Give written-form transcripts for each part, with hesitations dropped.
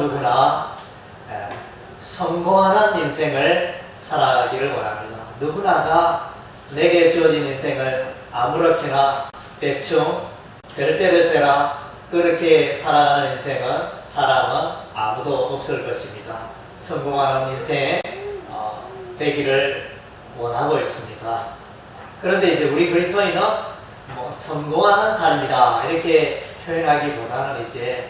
누구나 성공하는 인생을 살아가기를 원합니다. 누구나가 내게 주어진 인생을 아무렇게나 대충 될 때 될 때나 그렇게 살아가는 사람은 아무도 없을 것입니다. 성공하는 인생 되기를 원하고 있습니다. 그런데 이제 우리 그리스도인은 성공하는 삶이다 이렇게 표현하기보다는 이제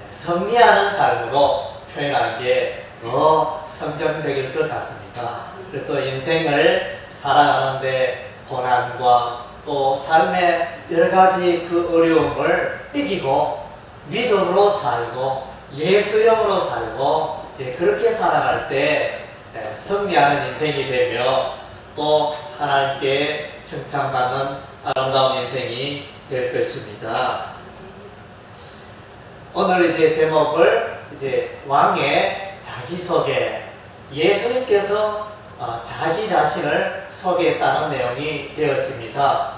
승리하는 삶으로 표현하는 게 더 성경적일 것 같습니다. 그래서 인생을 살아가는데 고난과 또 삶의 여러 가지 그 어려움을 이기고 믿음으로 살고 예수 이름으로 살고 그렇게 살아갈 때 승리하는 인생이 되며 또 하나님께 칭찬받는 아름다운 인생이 될 것입니다. 오늘 이제 제목을 왕의 자기소개, 예수님께서 자기 자신을 소개했다는 내용이 되어집니다.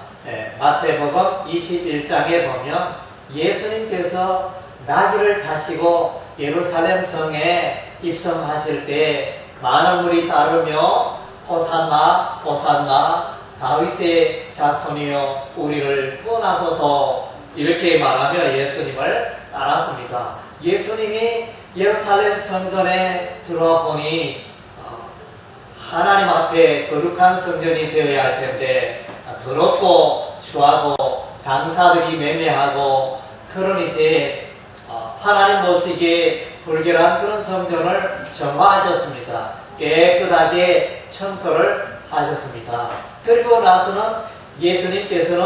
마태복음 21장에 보면 예수님께서 나귀를 타시고 예루살렘 성에 입성하실 때 많은 물이 따르며 호산나 호산나 다윗의 자손이여 우리를 구원하소서 이렇게 말하며 예수님을 따랐습니다. 예수님이 예루살렘 성전에 들어와 보니 하나님 앞에 거룩한 성전이 되어야 할 텐데 더럽고 추하고 장사들이 매매하고 그런 이제 하나님 보시기에 불결한 그런 성전을 정화하셨습니다. 깨끗하게 청소를 하셨습니다. 그리고 나서는 예수님께서는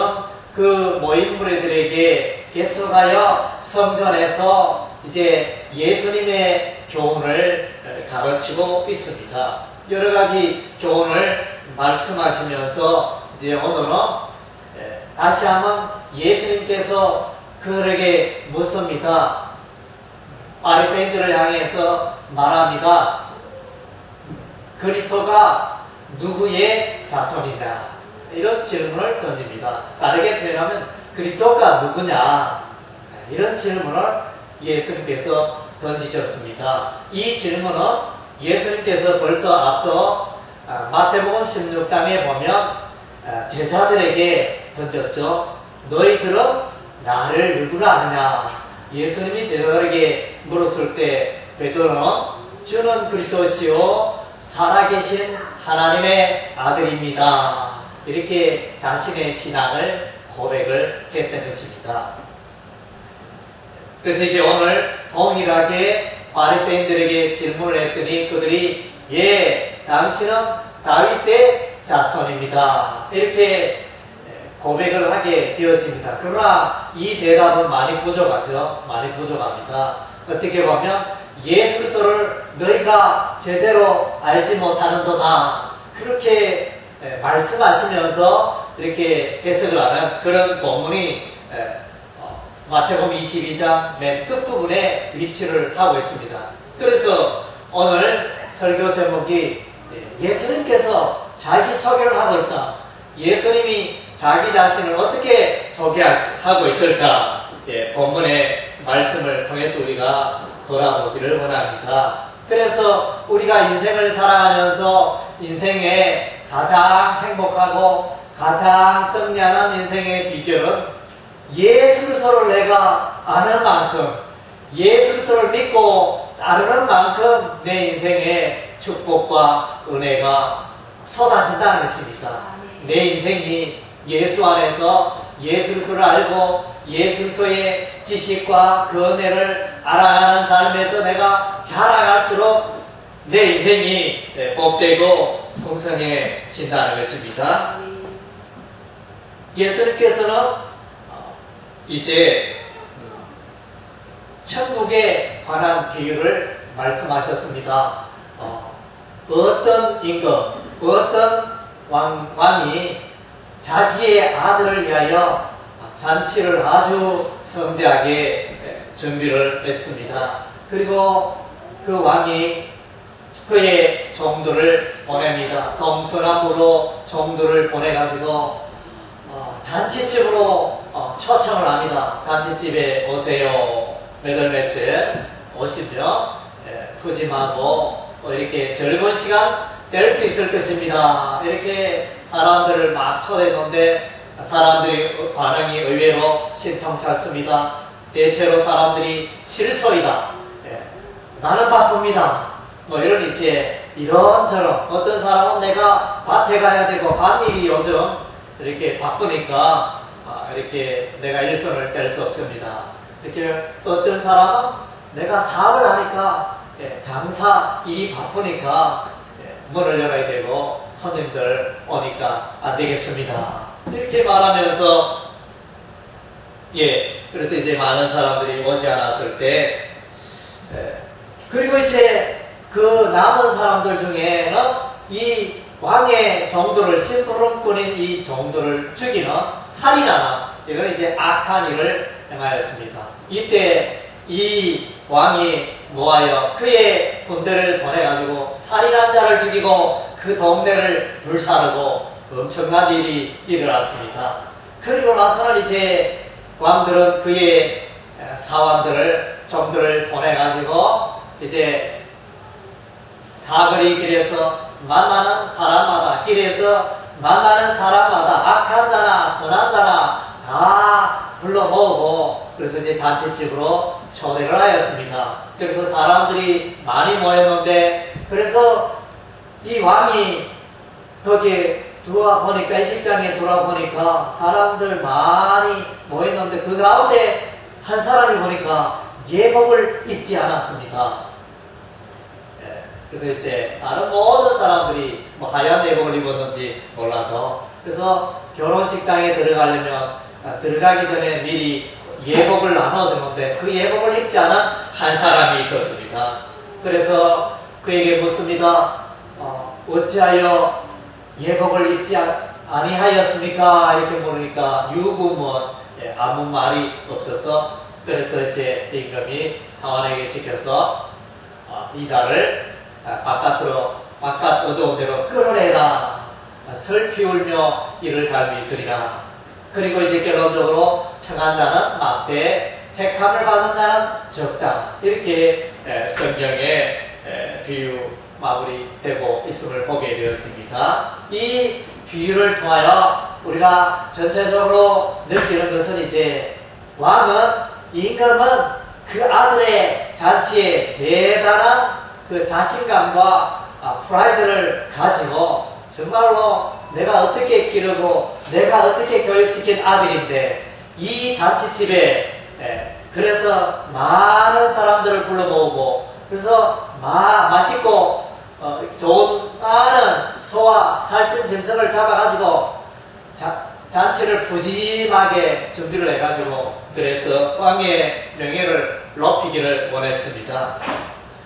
그 모인 무리들에게 계속하여 성전에서 이제 예수님의 교훈을 가르치고 있습니다. 여러 가지 교훈을 말씀하시면서 이제 오늘은 다시 한번 예수님께서 그들에게 묻습니다. 바리새인들을 향해서 말합니다. 그리스도가 누구의 자손이냐? 이런 질문을 던집니다. 다르게 표현하면 그리스도가 누구냐? 이런 질문을 예수님께서 던지셨습니다. 이 질문은 예수님께서 벌써 앞서 마태복음 16장에 보면 제자들에게 던졌죠. 너희들은 나를 누구라 하느냐? 예수님이 제자들에게 물었을 때 베드로는 주는 그리스도시요 살아계신 하나님의 아들입니다. 이렇게 자신의 신앙을 고백을 했던 것입니다. 그래서 이제 오늘 동일하게 바리새인들에게 질문을 했더니 그들이 당신은 다윗의 자손입니다. 이렇게 고백을 하게 되어집니다. 그러나 이 대답은 많이 부족하죠. 많이 부족합니다. 어떻게 보면 예수 그리스도를 너희가 제대로 알지 못하는도다. 그렇게 말씀하시면서 이렇게 해석을 하는 그런 본문이 마태복음 22장 맨 끝부분에 위치를 하고 있습니다. 그래서 오늘 설교 제목이 예수님께서 자기 소개를 하고 있다. 예수님이 자기 자신을 어떻게 소개하고 있을까? 본문의 말씀을 통해서 우리가 돌아보기를 원합니다. 그래서 우리가 인생을 살아가면서 인생에 가장 행복하고 가장 승리하는 인생의 비결은 예수 그리스도를 내가 아는 만큼 예수 그리스도를 믿고 따르는 만큼 내 인생에 축복과 은혜가 쏟아진다는 것입니다. 내 인생이 예수 안에서 예수 그리스도를 알고 예수 그리스도의 지식과 그 은혜를 알아가는 삶에서 내가 자라갈수록 내 인생이 복되고 풍성해진다는 것입니다. 예수님께서는 이제 천국에 관한 비유를 말씀하셨습니다. 어떤 임금, 어떤 왕이 자기의 아들을 위하여 잔치를 아주 성대하게 준비를 했습니다. 그리고 그 왕이 그의 종들을 보냅니다. 동서남북으로 종들을 보내가지고 잔치집으로 초청을 합니다. 잔치집에 오세요. 몇 월 며칠 오시면 푸짐하고 또 이렇게 즐거운 시간 될 수 있을 것입니다. 이렇게 사람들을 막 초대했는데 사람들이 반응이 의외로 신통찮습니다. 대체로 사람들이 실소이다. 나는 바쁩니다. 뭐 이런 이제 이런저런 어떤 사람은 내가 밭에 가야 되고 밭일이 요즘 이렇게 바쁘니까 이렇게 내가 일손을 뗄 수 없습니다. 이렇게 어떤 사람은 내가 사업을 하니까 장사 일이 바쁘니까 문을 열어야 되고 손님들 오니까 안 되겠습니다. 이렇게 말하면서 그래서 이제 많은 사람들이 오지 않았을 때 그리고 이제 그 남은 사람들 중에는 이 왕의 종들을 심부름꾼인 이 종들을 죽이는 살인하는 이건 이제 악한 일을 행하였습니다. 이때 이 왕이 모하여 그의 군대를 보내가지고 살인한 자를 죽이고 그 동네를 불사르고 엄청난 일이 일어났습니다. 그리고 나서는 이제 왕들은 그의 사원들을 종들을 보내가지고 이제 사거리 길에서 만나는 사람마다 길에서 만나는 사람마다 악한 자나 선한 자나 다 불러 모으고 그래서 이제 잔치집으로 초대를 하였습니다. 그래서 사람들이 많이 모였는데 그래서 이 왕이 거기에 들어와보니까 이 식당에 들어와보니까 사람들 많이 모였는데 그 가운데 한 사람이 보니까 예복을 입지 않았습니다. 그래서 이제 다른 모든 사람들이 뭐 하얀 예복을 입었는지 몰라도 그래서 결혼식장에 들어가려면 들어가기 전에 미리 예복을 나눠주는데 그 예복을 입지 않은 한 사람이 있었습니다. 그래서 그에게 묻습니다. 어찌하여 예복을 입지 아니하였습니까? 이렇게 물으니까 유부문 아무 말이 없어서 그래서 이제 임금이 사원에게 시켜서 이자를 바깥 어두운 데로 끌어내라. 슬피 울며 이를 갈미 있으리라. 그리고 이제 결론적으로 청한 자는 많되 택함을 받은 자는 적다. 이렇게 성경의 비유 마무리되고 있음을 보게 되었습니다. 이 비유를 통하여 우리가 전체적으로 느끼는 것은 이제 왕은 임금은 그 아들의 잔치에 대단한 그 자신감과 프라이드를 가지고 정말로 내가 어떻게 기르고 내가 어떻게 교육시킨 아들인데 이 잔치집에 그래서 많은 사람들을 불러 모으고 그래서 맛있고 좋은 많은 소와 살찐 짐승을 잡아가지고 잔치를 푸짐하게 준비를 해가지고 그래서 왕의 명예를 높이기를 원했습니다.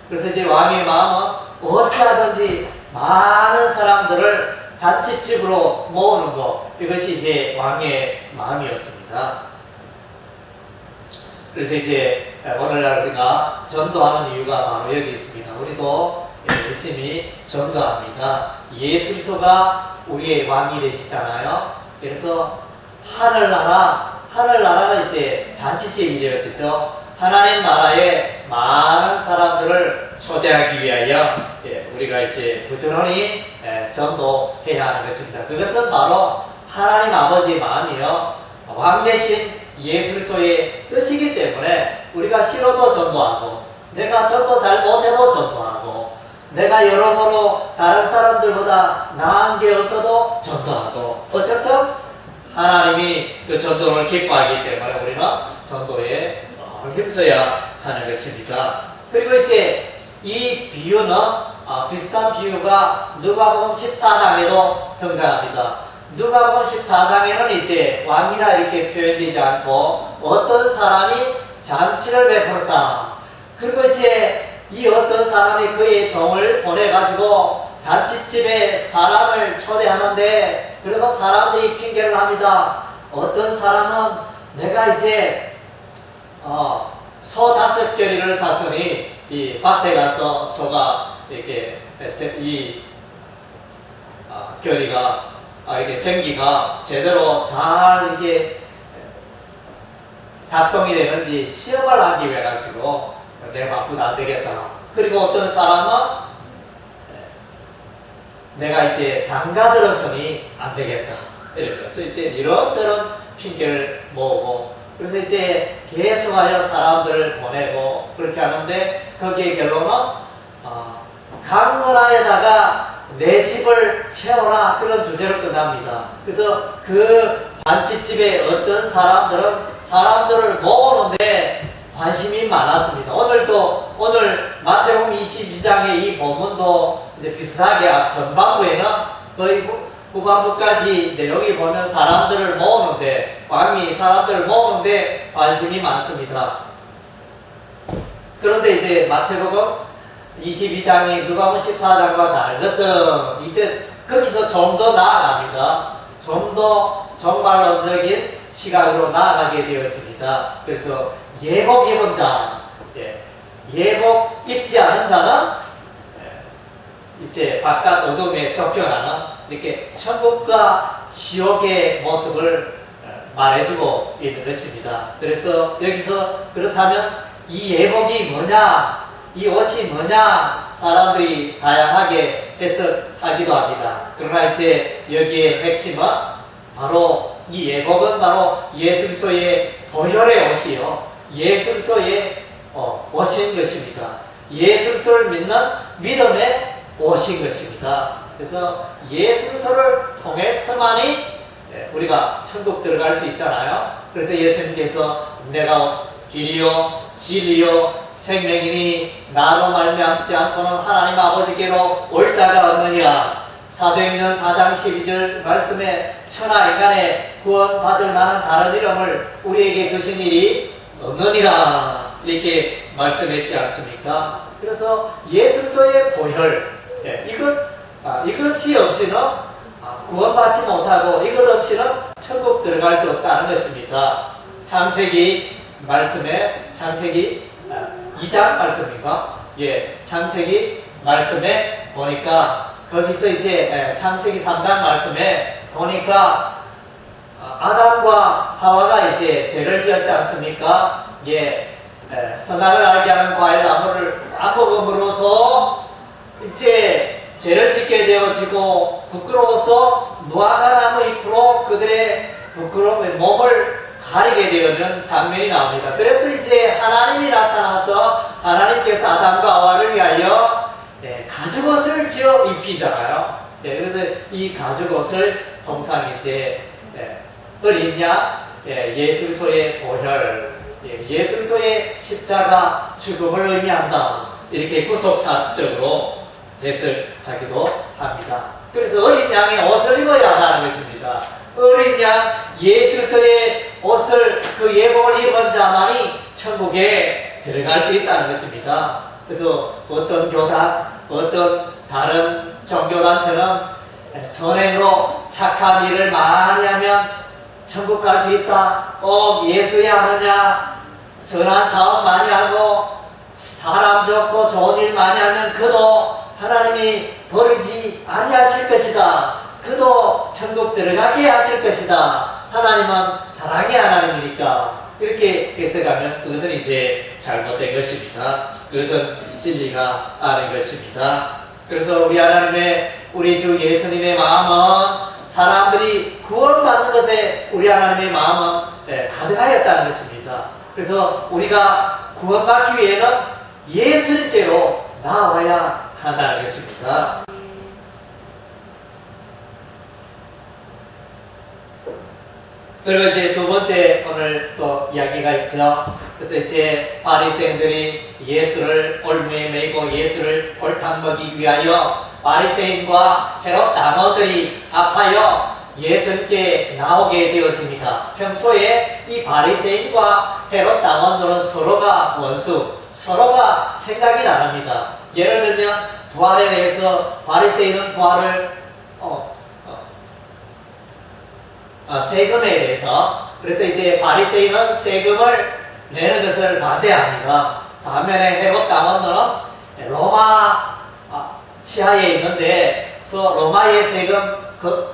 그래서 이제 왕의 마음은 어찌하든지 많은 사람들을 잔치집으로 모으는 것 이것이 이제 왕의 마음이었습니다. 그래서 이제 오늘날 우리가 전도하는 이유가 바로 여기 있습니다. 우리도 열심히 전도합니다. 예수 그리스도가 우리의 왕이 되시잖아요. 그래서 하늘나라는 이제 잔치집이 되어지죠. 하나님 나라에 많은 사람들을 초대하기 위하여 우리가 이제 부지런히 전도해야 하는 것입니다. 그것은 바로 하나님 아버지의 마음이요 왕 대신 예수 그리스도의 뜻이기 때문에 우리가 싫어도 전도하고 내가 전도 잘 못해도 전도하고 내가 여러모로 다른 사람들보다 나은 게 없어도 전도하고 어쨌든 하나님이 그 전도를 기뻐하기 때문에 우리는 전도에 힘써야 하는 것입니다. 그리고 이제 이 비유는 비슷한 비유가 누가복음 14장에도 등장합니다. 누가복음 14장에는 이제 왕이라 이렇게 표현되지 않고 어떤 사람이 잔치를 베풀었다. 그리고 이제 이 어떤 사람이 그의 종을 보내가지고 잔치집에 사람을 초대하는데 그래서 사람들이 핑계를 합니다. 어떤 사람은 내가 이제 소 5겨리를 샀으니 이 밭에 가서 소가 이렇게 이 겨리가 이게 전기가 제대로 잘 이게 작동이 되는지 시험을 하기 위해 가지고 내가 바쁘다 안 되겠다. 그리고 어떤 사람은 내가 이제 장가 들었으니 안 되겠다. 그래서 이제 이런저런 핑계를 모으고, 그래서 이제 계속하여 사람들을 보내고 그렇게 하는데, 거기에 결론은 강문화에다가 내 집을 채워라, 그런 주제로 끝납니다. 그래서 그 잔치집에 어떤 사람들은 사람들을 모으는데 관심이 많았습니다. 오늘 마태복음 22장의 이 본문도 이제 비슷하게 전반부에는 거의 후반부까지 내용이 보면 사람들을 모으는데, 왕이 사람들을 모으는데 관심이 많습니다. 그런데 이제 마태복음 22장이 누가복음 14장과 다른 것은 이제 거기서 좀 더 나아갑니다. 좀 더 정말론적인 시각으로 나아가게 되어집니다. 그래서 예복 입은 자, 예복 입지 않은 자는 이제 바깥 어둠에 쫓겨나는 이렇게 천국과 지옥의 모습을 말해주고 있는 것입니다. 그래서 여기서 그렇다면 이 예복이 뭐냐, 이 옷이 뭐냐, 사람들이 다양하게 해석하기도 합니다. 그러나 이제 여기에 핵심은 바로 이 예복은 바로 예수 그리스도의 보혈의 옷이요, 예수 그리스도의 옷인 것입니다. 예수 그리스도를 믿는 믿음의 옷인 것입니다. 그래서 예수 그리스도를 통해서만이 우리가 천국 들어갈 수 있잖아요. 그래서 예수님께서 내가 길이요 진리요 생명이니 나로 말미암지 않고는 하나님 아버지께로 올 자가 없느니라. 사도행전 4장 12절 말씀에 천하 인간의 구원받을 만한 다른 이름을 우리에게 주신 일이 없느니라, 이렇게 말씀했지 않습니까? 그래서 예수 그리스도의 보혈, 이것이 없이는 구원받지 못하고 이것 없이는 천국 들어갈 수 없다는 것입니다. 창세기 말씀에, 창세기 2장 말씀인가? 창세기 말씀에 보니까 거기서 이제 창세기 3장 말씀에 보니까 아담과 하와가 이제 죄를 지었지 않습니까? 선악을 알게 하는 과일 나무를 안 먹음으로써 이제 죄를 짓게 되어지고 부끄러워서 무화과나무 잎으로 그들의 부끄러움의 몸을 가리게 되는 장면이 나옵니다. 그래서 이제 하나님이 나타나서 하나님께서 아담과 하와를 위하여 가죽옷을 지어 입히잖아요. 그래서 이 가죽옷을 통상 이제 어린 양, 예수 그리스도의 보혈, 예수 그리스도의 십자가 죽음을 의미한다, 이렇게 구속사적으로 해석하기도 합니다. 그래서 어린 양의 옷을 입어야 한다는 것입니다. 어린 양 예수 그리스도의 옷을, 그 예복을 입은 자만이 천국에 들어갈 수 있다는 것입니다. 그래서 어떤 교단, 어떤 다른 종교단체는 선행으로 착한 일을 많이 하면 천국 갈 수 있다, 꼭 예수야 하느냐, 선한 사업 많이 하고 사람 좋고 좋은 일 많이 하면 그도 하나님이 버리지 아니하실 것이다, 그도 천국 들어가게 하실 것이다, 하나님은 사랑의 하나님이니까, 이렇게 해석하면 그것은 이제 잘못된 것입니다. 그것은 진리가 아닌 것입니다. 그래서 우리 주 예수님의 마음은 사람들이 구원받는 것에 우리 하나님의 마음은 가득하였다는 것입니다. 그래서 우리가 구원받기 위해는 예수님께로 나와야 한다는 것입니다. 그리고 이제 두 번째 오늘 또 이야기가 있죠. 그래서 이제 바리새인들이 예수를 올무에 매이고 예수를 골탕 먹이기 위하여 바리새인과 헤롯 당원들이 합하여 예수님께 나오게 되어집니다. 평소에 이 바리새인과 헤롯 당원들은 서로가 원수, 서로가 생각이 다릅니다. 예를 들면 부활에 대해서 바리새인은 부활을 세금에 대해서, 그래서 이제 바리새인은 세금을 내는 것을 반대합니다. 반면에 헤롯 당원들은 로마 치하에 있는데, 그래서 로마의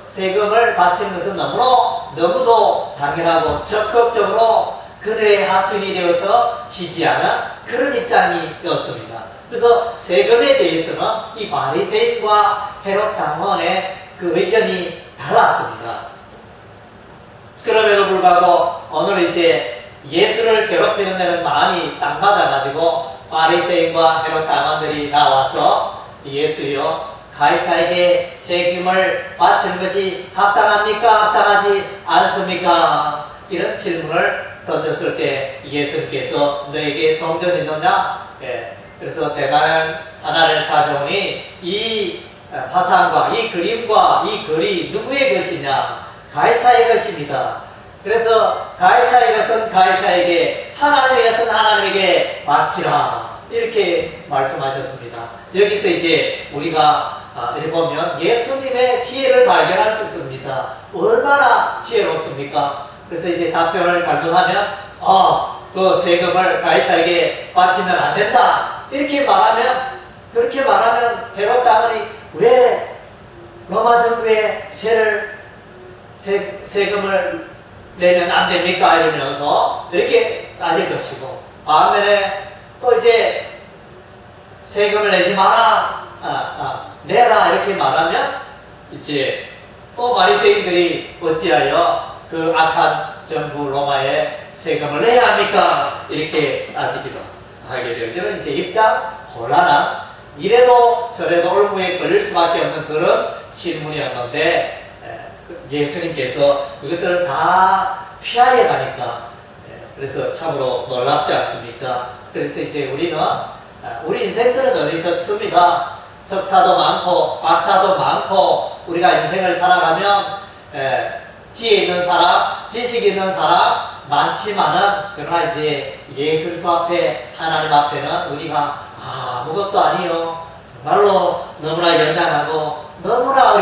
세금을 바치는 것은 너무도 당연하고 적극적으로 그들의 하수인이 되어서 지지하는 그런 입장이었습니다. 그래서 세금에 대해서는 이 바리새인과 헤롯 당원의 그 의견이 달랐습니다. 그럼에도 불구하고 오늘 이제 예수를 괴롭히는 데는 마음이 딱 맞아가지고 바리새인과 헤롯 당원들이 나와서 예수여 가이사에게 세금을 바치는 것이 합당합니까? 합당하지 않습니까? 이런 질문을 던졌을 때 예수님께서 너에게 동전 있느냐? 그래서 대단 하나를 가져오니 이 화상과 이 그림과 이 글이 누구의 것이냐? 가이사의 것입니다. 그래서 가이사의 것은 가이사에게, 하나님의 것은 하나님에게 바치라. 이렇게 말씀하셨습니다. 여기서 이제 우리가 이렇게 보면 예수님의 지혜를 발견할 수 있습니다. 얼마나 지혜롭습니까? 그래서 이제 답변을 잘못하면, 그 세금을 가이사에게 바치면 안 된다. 그렇게 말하면 헤롯 당원이 왜 로마 정부에 세금을 내면 안 됩니까? 이러면서 이렇게 따질 것이고, 반면에 또 이제 세금을 내지 마라, 내라 이렇게 말하면 이제 또 바리새인들이 어찌하여 그 악한 정부 로마에 세금을 내야 합니까? 이렇게 따지기도 하게 되죠. 저는 이제 입장 곤란한, 이래도 저래도 올무에 걸릴 수밖에 없는 그런 질문이었는데 예수님께서 그것을 다 피하게 가니까 그래서 참으로 놀랍지 않습니까? 그래서 이제 우리 인생들은 어디 섰습니다. 석사도 많고 박사도 많고 우리가 인생을 살아가면 지혜 있는 사람, 지식 있는 사람 많지만은, 그러나 이제 예수 앞에, 하나님 앞에는 우리가 아무것도 아니요, 정말로 너무나 연약하고 너무나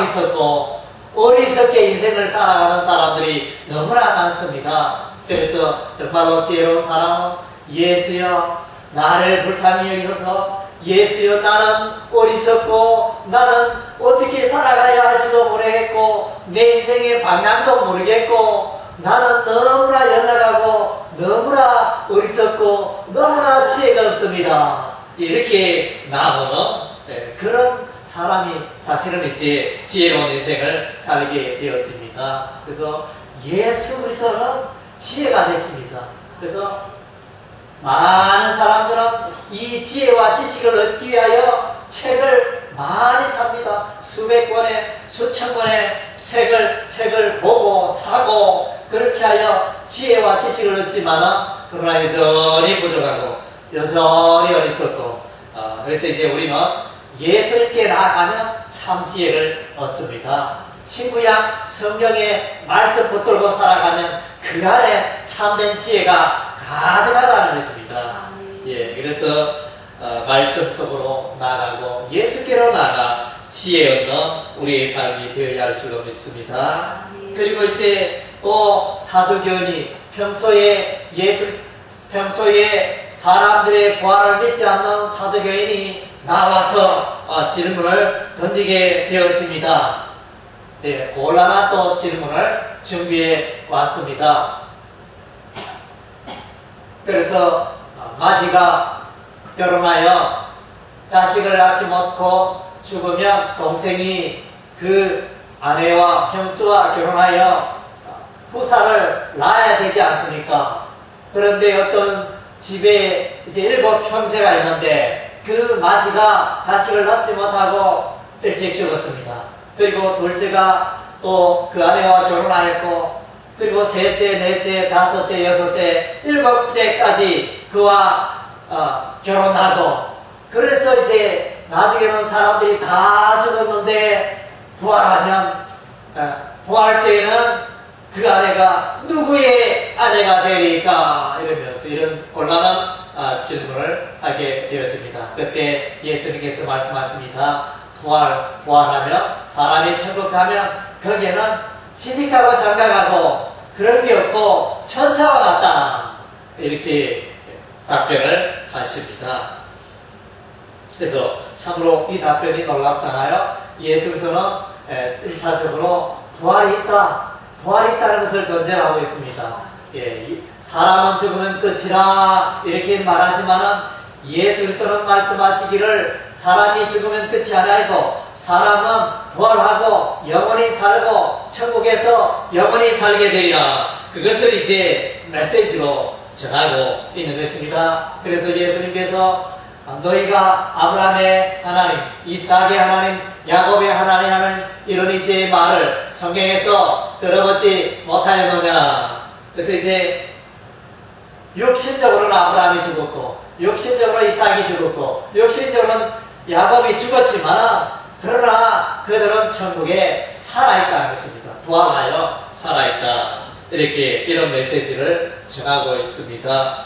어리석게 인생을 살아가는 사람들이 너무나 많습니다. 그래서 정말로 지혜로운 사람은 예수여 나를 불쌍히 여기셔서, 예수여 나는 어리석고 나는 어떻게 살아가야 할지도 모르겠고 내 인생의 방향도 모르겠고 나는 너무나 연약하고 너무나 어리석고 너무나 지혜가 없습니다. 이렇게 나오는 그런 사람이 사실은 이제 지혜로운 인생을 살게 되어집니다. 그래서 예수 그리스도는 지혜가 되십니다. 그래서 많은 사람들은 이 지혜와 지식을 얻기 위하여 책을 많이 삽니다. 수백 권의, 수천 권의 책을 보고 사고 그렇게 하여 지혜와 지식을 얻지만 그러나 여전히 부족하고 여전히 어리석고, 그래서 이제 우리는 예수님께 나아가면 참 지혜를 얻습니다. 신구약 성경의 말씀 붙들고 살아가면 그 안에 참된 지혜가 가득하다는 것입니다. 그래서 말씀 속으로 나아가고 예수께로 나아가 지혜 얻는 우리의 삶이 되어야 할 줄로 믿습니다. 그리고 이제 또 사두개인이 평소에 사람들의 부활을 믿지 않는 사두개인이 나와서 질문을 던지게 되어집니다. 곤란한 또 질문을 준비해 왔습니다. 그래서 마지가 결혼하여 자식을 낳지 못고 죽으면 동생이 그 아내와 형수와 결혼하여 후사를 낳아야 되지 않습니까? 그런데 어떤 집에 이제 7형제가 있는데 그 마지가 자식을 낳지 못하고 일찍 죽었습니다. 그리고 둘째가 또 그 아내와 결혼하였고, 그리고 셋째, 넷째, 다섯째, 여섯째, 7째까지 그와 결혼하고, 그래서 이제 나중에는 사람들이 다 죽었는데 부활할 때에는 그 아내가 누구의 아내가 되리까? 이러면서 이런 곤란한 질문을 하게 되어집니다. 그때 예수님께서 말씀하십니다. 부활하면, 사람이 천국 가면 거기에는 시집가고 장가가고 그런 게 없고 천사와 같다. 이렇게 답변을 하십니다. 그래서 참으로 이 답변이 놀랍잖아요. 예수께서는 1차적으로 부활이 있다는 것을 전제하고 있습니다. 사람은 죽으면 끝이라 이렇게 말하지만은 예수께서는 말씀하시기를 사람이 죽으면 끝이 아니고 사람은 부활하고 영원히 살고 천국에서 영원히 살게 되리라. 그것을 이제 메시지로 전하고 있는 것입니다. 그래서 예수님께서 너희가 아브라함의 하나님, 이삭의 하나님, 야곱의 하나님 하는 이런 이제 말을 성경에서 들어보지 못하였느냐. 그래서 이제 육신적으로는 아브라함이 죽었고 육신적으로 이삭이 죽었고 육신적으로는 야곱이 죽었지만 그러나 그들은 천국에 살아있다는 것입니다. 부활하여 살아있다. 이렇게 이런 메시지를 전하고 있습니다.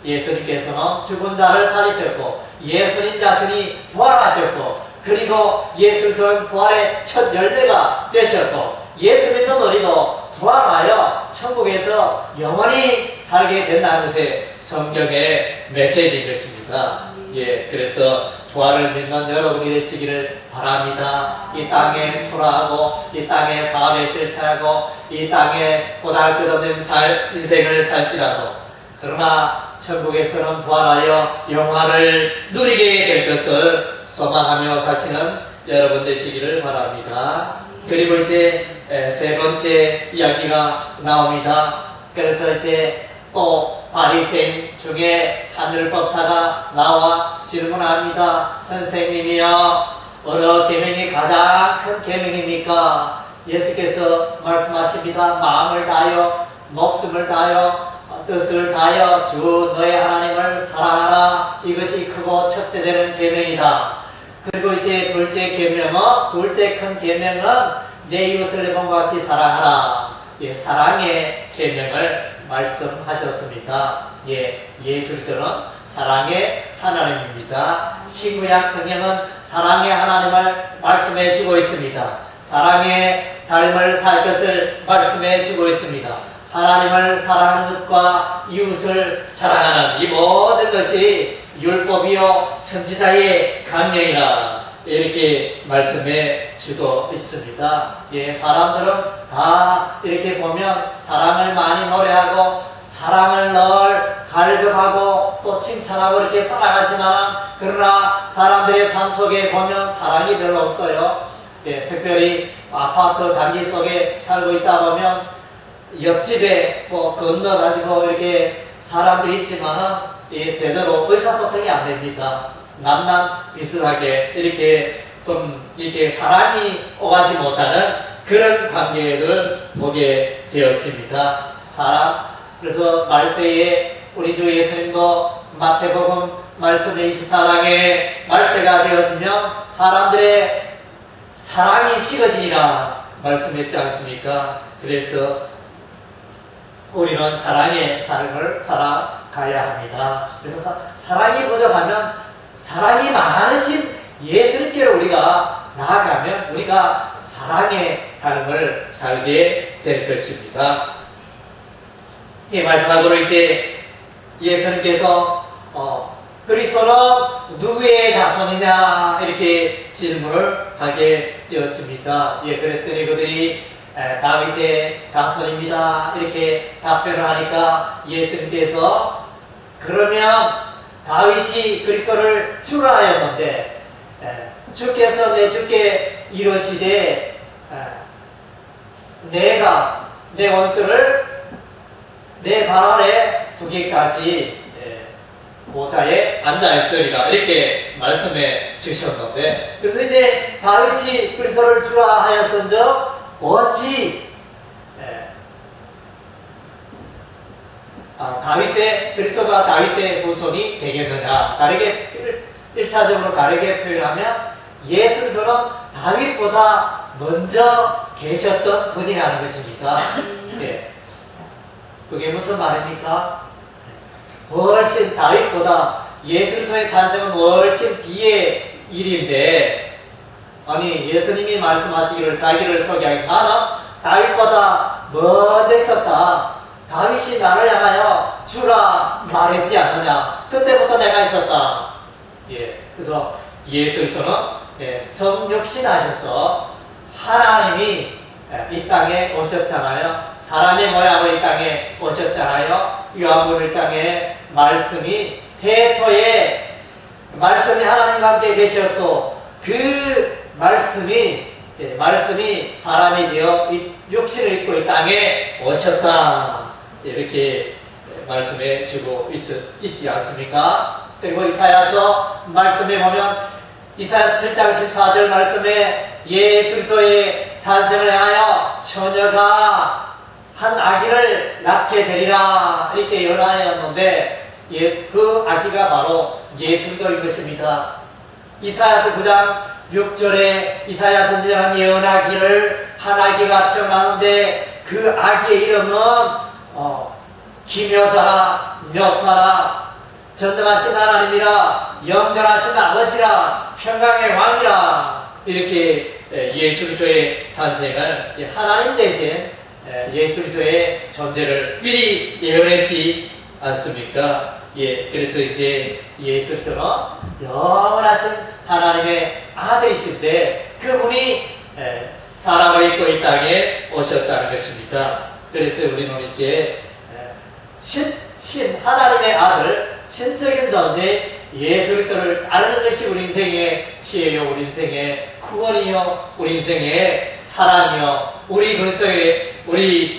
예수님께서는 죽은 자를 살리셨고 예수님 자신이 부활하셨고 그리고 예수님은 부활의 첫 열매가 되셨고 예수 믿는 우리도 부활하여 천국에서 영원히 살게 된다는 것이 성경의 메시지인 것입니다. 그래서 부활을 믿는 여러분이 되시기를 바랍니다. 이 땅에 초라하고 이 땅에 사업에 실패하고 이 땅에 보잘것없는 인생을 살지라도 그러나 천국에서는 부활하여 영화를 누리게 될 것을 소망하며 사시는 여러분 되시기를 바랍니다. 그리고 이제 세 번째 이야기가 나옵니다. 그래서 이제 또 바리새인 중에 하늘법사가 나와 질문합니다. 선생님이여, 어느 계명이 가장 큰 계명입니까? 예수께서 말씀하십니다. 마음을 다하여 목숨을 다하여 뜻을 다하여 주 너의 하나님을 사랑하라. 이것이 크고 첫째 되는 계명이다. 그리고 이제 둘째 계명은, 둘째 큰 계명은 내 이웃을 내 몸과 같이 사랑하라. 사랑의 계명을 말씀하셨습니다. 예수께서는 사랑의 하나님입니다. 신구약 성경은 사랑의 하나님을 말씀해 주고 있습니다. 사랑의 삶을 살 것을 말씀해 주고 있습니다. 하나님을 사랑하는 것과 이웃을 사랑하는 이 모든 것이 율법이요 선지자의 강령이라 이렇게 말씀해 주고 있습니다. 사람들은 다 이렇게 보면 사랑을 많이 노래하고 사랑을 늘 갈급하고 또 칭찬하고 이렇게 살아가지만 그러나 사람들의 삶 속에 보면 사랑이 별로 없어요. 특별히 아파트 단지 속에 살고 있다 보면 옆집에 뭐 건너가지고 이렇게 사람들이 있지만은 제대로 의사소통이 안 됩니다. 남남 비슷하게 이렇게 좀 이렇게 사랑이 오가지 못하는 그런 관계를 보게 되었습니다. 사랑. 그래서 말세에 우리 주 예수님도 마태복음 말씀 24장에 말세가 되어지면 사람들의 사랑이 식어지리라 말씀했지 않습니까? 그래서 우리는 사랑의 삶을 살아가야 합니다. 그래서 사랑이 부족하면 사랑이 많으신 예수님께로 우리가 나아가면 우리가 사랑의 삶을 살게 될 것입니다. 마지막으로 이제 예수님께서 그리스도는 누구의 자손이냐 이렇게 질문을 하게 되었습니다. 그랬더니 그들이 다윗의 자손입니다 이렇게 답변을 하니까 예수님께서 그러면 다윗이 그리스도를 주라 하였는데 주께서 내 주께 이르시되 내가 내 원수를 내 발 아래 두기까지 보좌에 앉아 있으리라 이렇게 말씀해 주셨는데 그래서 이제 다윗이 그리스도를 주라 하였은즉 어찌 그리스도가 다윗의 후손이 되겠느냐. 다르게 1차적으로 다르게 표현하면 예수께서는 다윗보다 먼저 계셨던 분이라는 것입니다. 그게 무슨 말입니까? 훨씬 다윗보다 예수께서의 탄생은 훨씬 뒤의 일인데 아니 예수님이 말씀하시기를 자기를 소개하기 나는 다윗보다 먼저 있었다. 다윗이 나를 향하여 주라 말했지 않느냐. 그때부터 내가 있었다. 그래서 예수께서는 성육신하셔서 하나님이 이 땅에 오셨잖아요. 사람의 모양으로 이 땅에 오셨잖아요. 요한복음 1장에 말씀이 태초에 말씀이 하나님과 함께 계셨고 그 말씀이 사람이 되어 육신을 입고 이 땅에 오셨다. 이렇게 말씀해 주고 있지 않습니까? 그리고 이사야서 말씀에 보면 이사야서 7장 14절 말씀에 예수 그리스도의 탄생을 향하여 처녀가 한 아기를 낳게 되리라 이렇게 예언하였는데 그 아기가 바로 예수 그리스도인 것입니다. 이사야서 9장 6절에 이사야 선지자가 예언하기를 한 아기가 태어나는데 그 아기의 이름은 기묘자라 묘사라 전능하신 하나님이라 영전하신 아버지라 평강의 왕이라 이렇게 예수 그리스도의 탄생을 하나님 대신 예수 그리스도의 존재를 미리 예언했지 않습니까? 그래서 이제 예수 그리스도는 영원하신 하나님의 아들이신데 그분이 사람을 입고 이 땅에 오셨다는 것입니다. 그래서 우리는 이제 하나님의 아들 신적인 존재 예수 그리스도를 따르는 것이 우리 인생의 지혜요, 우리 인생의 구원이요, 우리 인생의 사랑이요, 우리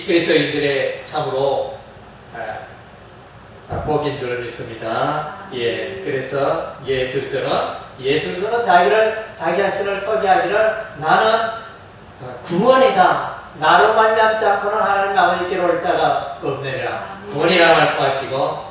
그리스도인들의 참으로 복인 줄 믿습니다. 그래서 예수 그리스도는 자기 자신을 소개하기를 나는 구원이다. 나로 말미암지 않고는 하나님 아버지께로 올 자가 없느니라. 구원이라 말씀하시고,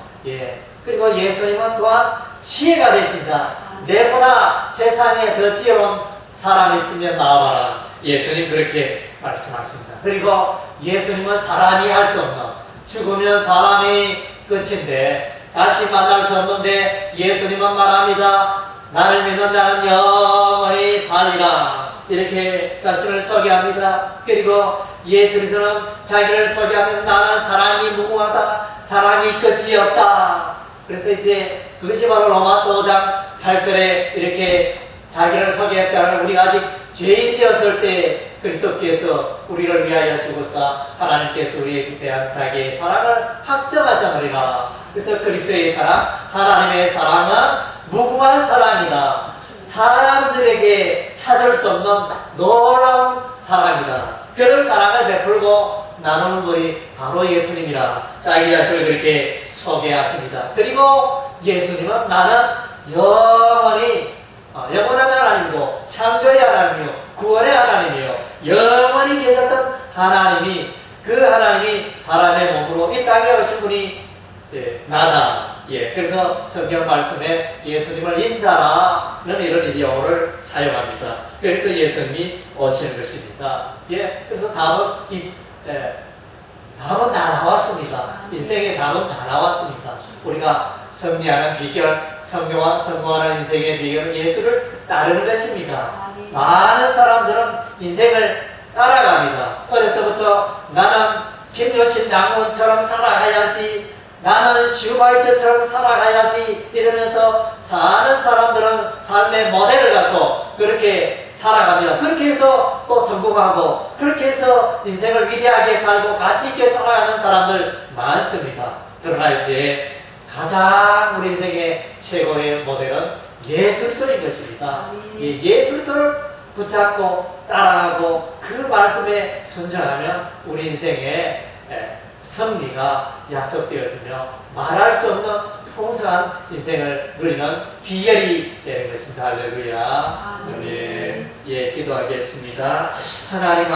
그리고 예수님은 또한 지혜가 되신다. 내보다 세상에 더 지혜로운 사람이 있으면 나와봐라. 예수님 그렇게 말씀하십니다. 그리고 예수님은 사람이 할 수 없는, 죽으면 사람이 끝인데 다시 만날 수 없는데 예수님은 말합니다. 나를 믿는 자는 영원히 살리라. 이렇게 자신을 소개합니다. 그리고 예수 그리스도는 자기를 소개하면 나는 사랑이 무궁하다. 사랑이 끝이 없다. 그래서 이제 그것이 바로 로마서 5장 8절에 이렇게 자기를 소개했잖아요. 우리가 아직 죄인 되었을 때 그리스도께서 우리를 위하여 죽으사 하나님께서 우리에 대한 자기의 사랑을 확정하셨느니라. 그래서 그리스도의 사랑, 하나님의 사랑은 무궁한 사랑이다. 사람들에게 찾을 수 없는 놀라운 사랑이다. 그런 사랑을 베풀고 나누는 분이 바로 예수님이라. 자기 자신을 그렇게 소개하십니다. 그리고 예수님은 나는 영원한 하나님이고 창조의 하나님이요 구원의 하나님이요 영원히 계셨던 하나님이 그 하나님이 사람의 몸으로 이 땅에 오신 분이 나다. 그래서 성경 말씀에 예수님을 인자라는 이런 용어를 사용합니다. 그래서 예수님이 오시는 것입니다. 그래서 답은 다 나왔습니다. 인생의 답은 다 나왔습니다. 우리가 승리하는 비결, 성공하는 인생의 비결은 예수를 따르는 것입니다. 많은 사람들은 인생을 따라갑니다. 어려서부터 나는 김효신 장군처럼 살아가야지, 나는 슈바이처처럼 살아가야지 이러면서 사는 사람들은 삶의 모델을 갖고 그렇게 살아가며 그렇게 해서 또 성공하고 그렇게 해서 인생을 위대하게 살고 가치 있게 살아가는 사람들 많습니다. 그러나 이제 가장 우리 인생의 최고의 모델은 예수 그리스도인 것입니다. 예수 그리스도를 붙잡고 따라가고 그 말씀에 순종하면 우리 인생의 승리가 약속되었으며 말할 수 없는 풍성한 인생을 누리는 비결이 되는 것입니다. 할렐루야. 기도하겠습니다. 하나님